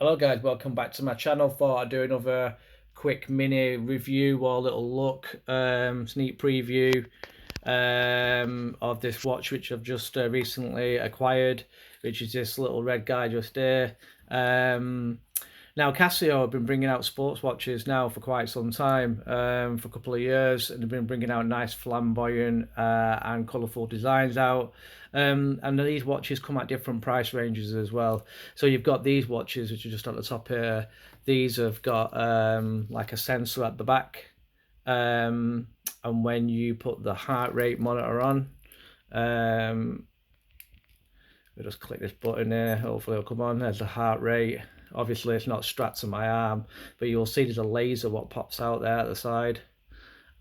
Hello guys, welcome back to my channel. Thought I'd do another quick mini review or little look, sneak preview of this watch which I've just recently acquired, which is this little red guy just here. Now Casio have been bringing out sports watches now for quite some time, for a couple of years, and they've been bringing out nice flamboyant and colourful designs out. And these watches come at different price ranges as well. So you've got these watches which are just at the top here. These have got like a sensor at the back, and when you put the heart rate monitor on, we'll just click this button here, hopefully it'll come on. There's the heart rate. Obviously it's not strapped to my arm, but you'll see there's a laser what pops out there at the side,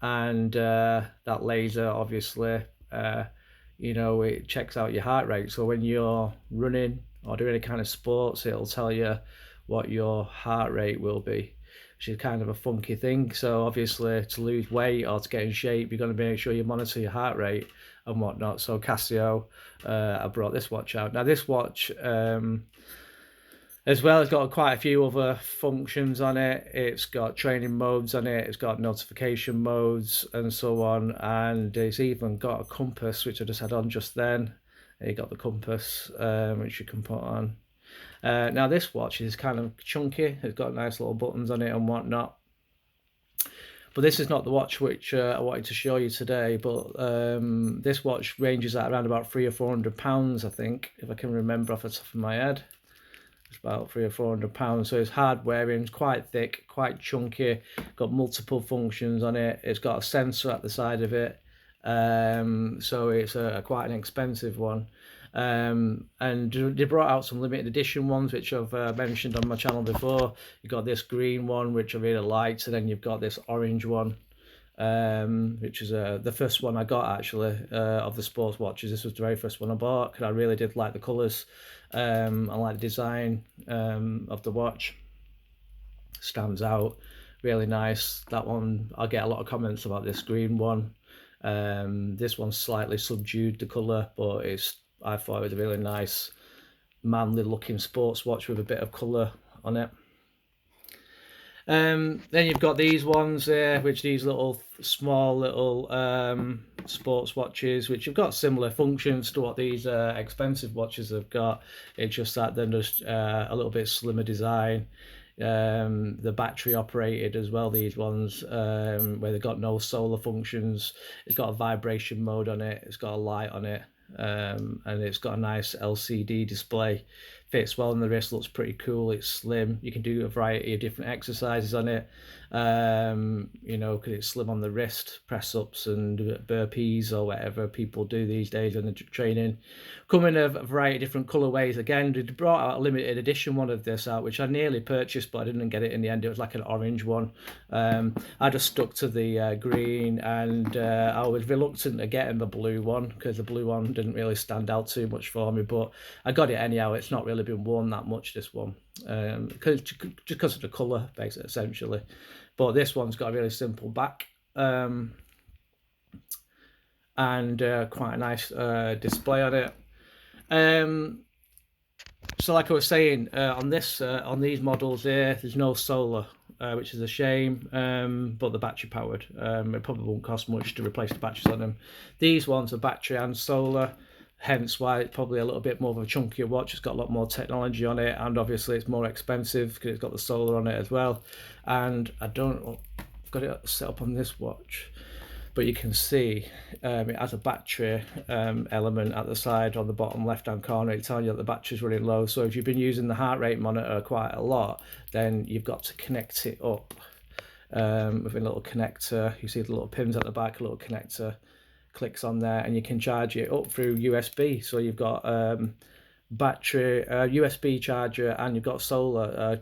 and that laser obviously it checks out your heart rate. So when you're running or doing any kind of sports, it'll tell you what your heart rate will be, which is kind of a funky thing. So obviously to lose weight or to get in shape, you're going to make sure you monitor your heart rate and whatnot. So Casio, I brought this watch out. Now this watch as well, it's got quite a few other functions on it. It's got training modes on it, it's got notification modes and so on, and it's even got a compass, which I just had on just then. You got the compass, which you can put on. Now this watch is kind of chunky, it's got nice little buttons on it and whatnot. But this is not the watch which I wanted to show you today, but this watch ranges at around about £300 or £400, I think, if I can remember off the top of my head. It's about £300 or £400, so it's hard wearing, it's quite thick, quite chunky, got multiple functions on it. It's got a sensor at the side of it, so it's quite an expensive one. And they brought out some limited edition ones which I've mentioned on my channel before. You've got this green one which I really liked, and then you've got this orange one, which is the first one I got actually of the sports watches. This was the very first one I bought because I really did like the colours. I like the design of the watch, stands out, really nice. That one, I get a lot of comments about this green one. This one's slightly subdued, the colour, but I thought it was a really nice manly looking sports watch with a bit of colour on it. Then you've got these ones here, which these little small little sports watches, which have got similar functions to what these expensive watches have got. It's just that they're just a little bit slimmer design. The battery operated as well, these ones, where they've got no solar functions. It's got a vibration mode on it, it's got a light on it, and it's got a nice LCD display. Fits well on the wrist, looks pretty cool. It's slim, you can do a variety of different exercises on it, because it's slim on the wrist, press ups and burpees or whatever people do these days in the training. Come in a variety of different colorways. Again, they brought out a limited edition one of this out, which I nearly purchased, but I didn't get it in the end. It was like an orange one. I just stuck to the green, and I was reluctant to getting the blue one because the blue one didn't really stand out too much for me, but I got it anyhow. It's not really been worn that much, this one, just because of the color, basically, essentially. But this one's got a really simple back, and quite a nice display on it. So like I was saying, on these models here, there's no solar, which is a shame, but the battery powered. It probably won't cost much to replace the batteries on them. These ones are battery and solar, hence why it's probably a little bit more of a chunkier watch. It's got a lot more technology on it, and obviously it's more expensive because it's got the solar on it as well. And I've got it set up on this watch, but you can see it has a battery element at the side on the bottom left hand corner. It's telling you that the battery's running low. So if you've been using the heart rate monitor quite a lot, then you've got to connect it up with a little connector. You see the little pins at the back, a little connector clicks on there, and you can charge it up through USB. So you've got battery, USB charger, and you've got solar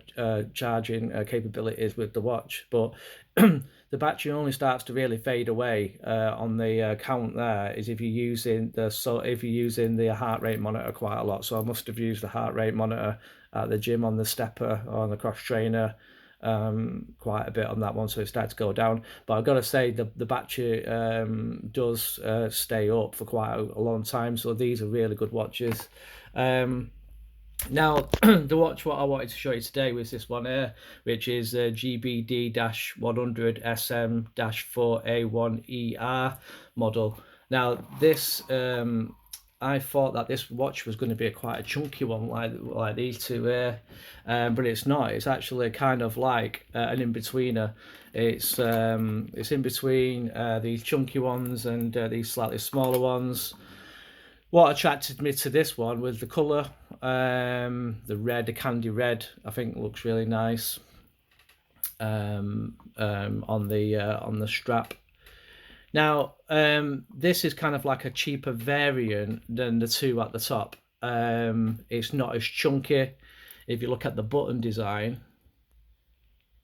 charging capabilities with the watch. But the battery only starts to really fade away on the count there is if you're using the heart rate monitor quite a lot. So I must have used the heart rate monitor at the gym on the stepper or on the cross trainer quite a bit on that one, so it started to go down. But I've got to say the battery does stay up for quite a long time, so these are really good watches. Now, the watch what I wanted to show you today was this one here, which is a GBD-100SM-4A1ER model. Now, this I thought that this watch was going to be quite a chunky one, like these two here, but it's not. It's actually kind of like an in-betweener. It's in between these chunky ones and these slightly smaller ones. What attracted me to this one was the colour, the red, the candy red. I think looks really nice on the strap. Now, this is kind of like a cheaper variant than the two at the top. It's not as chunky. If you look at the button design,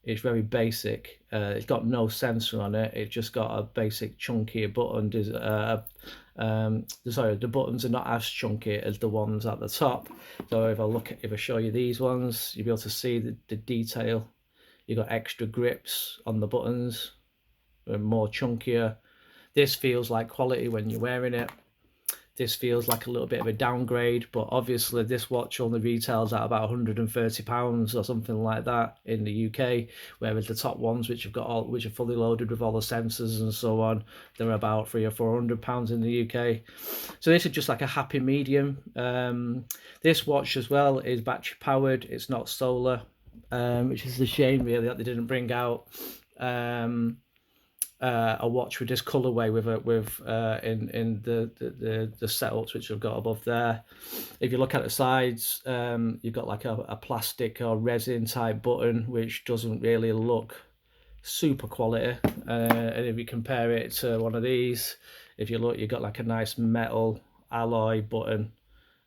it's very basic. It's got no sensor on it. It's just got a basic chunky button. Sorry, the buttons are not as chunky as the ones at the top. So if I show you these ones, you'll be able to see the detail. You've got extra grips on the buttons. They're more chunkier. This feels like quality when you're wearing it. This feels like a little bit of a downgrade, but obviously this watch only retails at about £130 or something like that in the UK, whereas the top ones, which are fully loaded with all the sensors and so on, they're about £300 or £400 in the UK. So this is just like a happy medium. This watch as well is battery powered. It's not solar, which is a shame really that they didn't bring out a watch with this colorway in the setups which I've got above there. If you look at the sides, you've got like a plastic or resin type button which doesn't really look super quality, and if you compare it to one of these, if you look, you've got like a nice metal alloy button,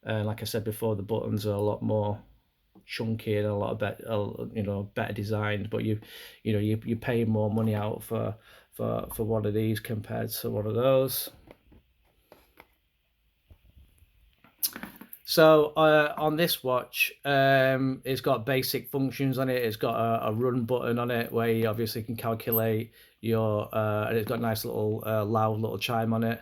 and like I said before, the buttons are a lot more chunky and a lot of better designed, but you're paying more money out for one of these compared to one of those. So on this watch, it's got basic functions on it. It's got a run button on it where you obviously can calculate your and it's got a nice little loud little chime on it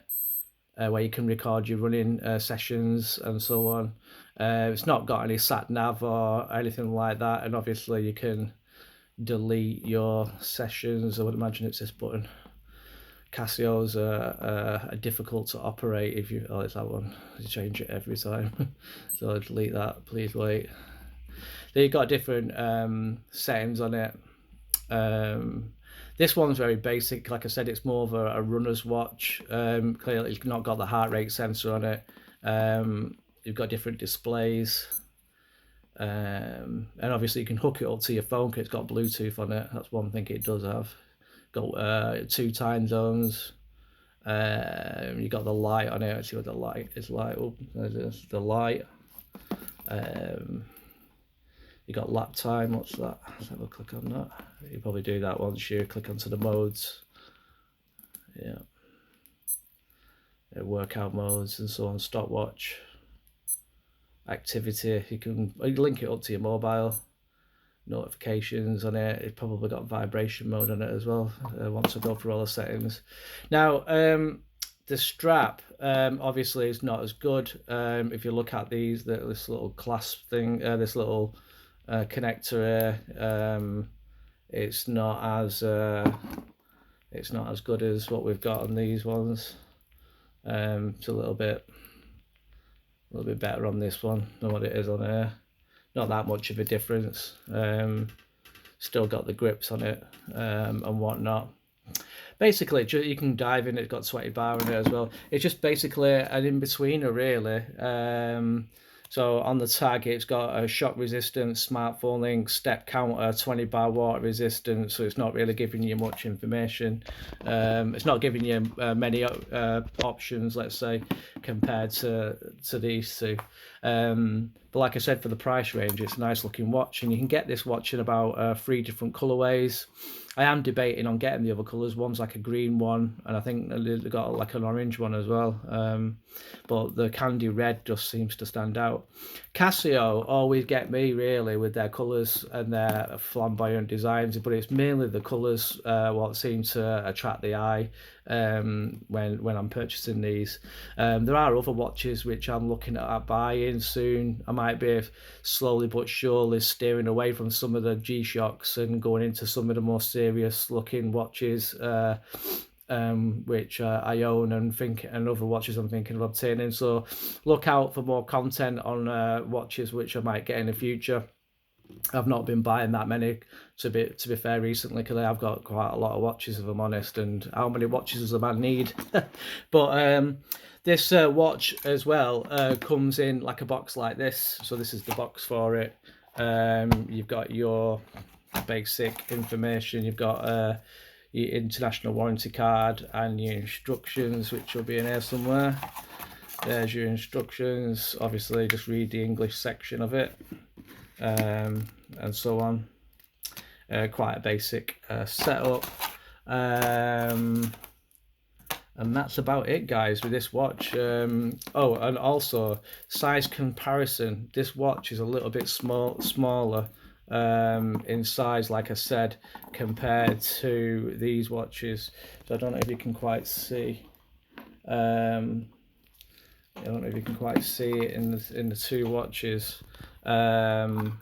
where you can record your running sessions and so on. It's not got any sat nav or anything like that, and obviously you can delete your sessions. I would imagine it's this button. Casios are difficult to operate if you. Oh, it's that one. You change it every time. So I'll delete that. Please wait. Then you've got different settings on it. This one's very basic. Like I said, it's more of a runner's watch. Clearly, it's not got the heart rate sensor on it. You've got different displays. And obviously you can hook it up to your phone because it's got Bluetooth on it. That's one thing it does have. Got 2 time zones. You got the light on it. Let's see what the light is like. Oh, there's the light. You got lap time. What's that? Let's have a click on that. You probably do that once you click onto the modes. Yeah. Workout modes and so on. Stopwatch. Activity. You can link it up to your mobile. Notifications on it. It's probably got vibration mode on it as well. Once I go through all the settings. Now, the strap obviously is not as good. If you look at this little clasp thing, this little connector here, it's not as good as what we've got on these ones. It's a little bit better on this one than what it is on here. Not that much of a difference. Still got the grips on it and whatnot. Basically, you can dive in. It's got 20 bar in it as well. It's just basically an in-betweener, really. So on the tag, it's got a shock resistance, smartphone link, step counter, 20 bar water resistance. So it's not really giving you much information. It's not giving you many options, let's say, compared to these two. But like I said, for the price range, it's a nice looking watch, and you can get this watch in about 3 different colorways. I am debating on getting the other colors. One's like a green one, and I think they've got like an orange one as well. but the candy red just seems to stand out. Casio always get me really with their colours and their flamboyant designs, but it's mainly the colours what seem to attract the eye when I'm purchasing these. There are other watches which I'm looking at buying soon. I might be slowly but surely steering away from some of the G-Shocks and going into some of the more serious looking watches, which I own and other watches I'm thinking of obtaining. So look out for more content on watches which I might get in the future. I've not been buying that many to be fair recently, because I've got quite a lot of watches, if I'm honest, and how many watches does a man need? But this watch as well comes in like a box like this. So this is the box for it. You've got your basic information, you've got your international warranty card and your instructions, which will be in here somewhere. There's your instructions. Obviously just read the English section of it, and so on. Quite a basic setup, and that's about it, guys, with this watch. Oh, and also size comparison, this watch is a little bit smaller in size, like I said, compared to these watches. So I don't know if you can quite see. I don't know if you can quite see it in the two watches. The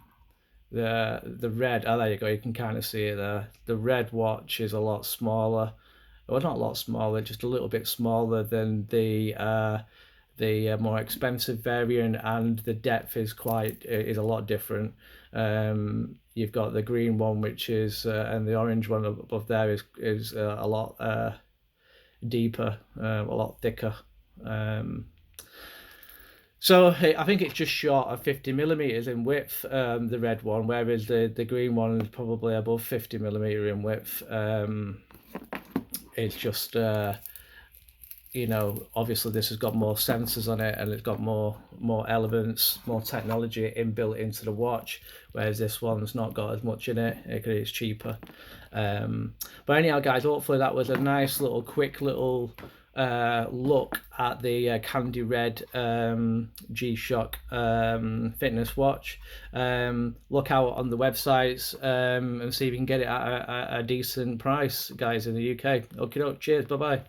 red, oh there you go, you can kind of see it there. The red watch is a lot smaller, well, not a lot smaller, just a little bit smaller than the more expensive variant, and the depth is a lot different. You've got the green one, which is and the orange one above there is a lot deeper, a lot thicker. So I think it's just short of 50mm in width, the red one, whereas the green one is probably above 50mm in width. It's just, you know, obviously this has got more sensors on it, and it's got more elements, more technology inbuilt into the watch, whereas this one's not got as much in it because it's cheaper. But anyhow, guys, hopefully that was a nice little quick little look at the candy red G-Shock fitness watch. Look out on the websites and see if you can get it at a decent price, guys, in the UK. Okay, cheers, bye bye.